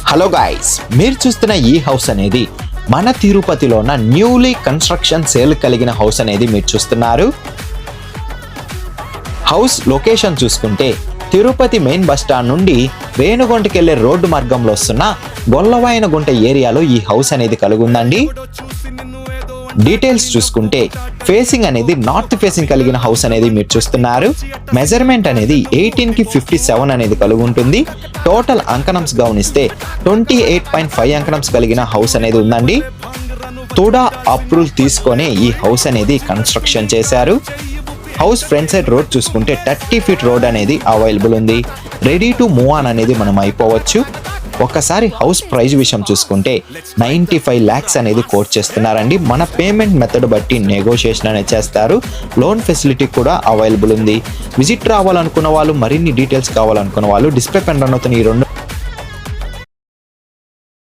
Hello guys, మీరు చూస్తున్న ఈ హౌస్ అనేది మన తిరుపతిలో ఉన్న న్యూలీ కన్స్ట్రక్షన్ సేల్ కలిగిన హౌస్ అనేది మీరు చూస్తున్నారు. హౌస్ లొకేషన్ చూసుకుంటే తిరుపతి మెయిన్ బస్ స్టాండ్ నుండి రేణుగుంటకి వెళ్లే రోడ్డు మార్గంలో వస్తున్న గొల్లవాయనగుంట ఏరియాలో ఈ హౌస్ అనేది కలుగుందండి. డీటెయిల్స్ చూసుకుంటే ఫేసింగ్ అనేది నార్త్ ఫేసింగ్ కలిగిన హౌస్ అనేది మీరు చూస్తున్నారు. మెజర్మెంట్ అనేది 18 కి 57 అనేది కలిగి ఉంటుంది. టోటల్ అంకణమ్స్ గమనిస్తే 28.5 అంకణమ్స్ కలిగిన హౌస్ అనేది ఉందండి. తుడా అప్రూవల్ తీసుకొని ఈ హౌస్ అనేది కన్స్ట్రక్షన్ చేశారు. హౌస్ ఫ్రంట్ సైడ్ రోడ్ చూసుకుంటే 30 ఫీట్ రోడ్ అనేది అవైలబుల్ ఉంది. రెడీ టు మూవ్ ఆన్ అనేది మనం అయిపోవచ్చు. ఒకసారి హౌస్ ప్రైస్ విషయం చూసుకుంటే 95 lakhs అనేది కోట్ చేస్తున్నారండి. మన పేమెంట్ మెథడ్ బట్టి నెగోషియేషన్ అనేది చేస్తారు. లోన్ ఫెసిలిటీ కూడా అవైలబుల్ ఉంది. విజిట్ రావాలనుకున్న వాళ్ళు, మరిన్ని డీటెయిల్స్ కావాలనుకున్న వాళ్ళు డిస్ప్లే పైన రన్ అవుతున్న ఈ రెండు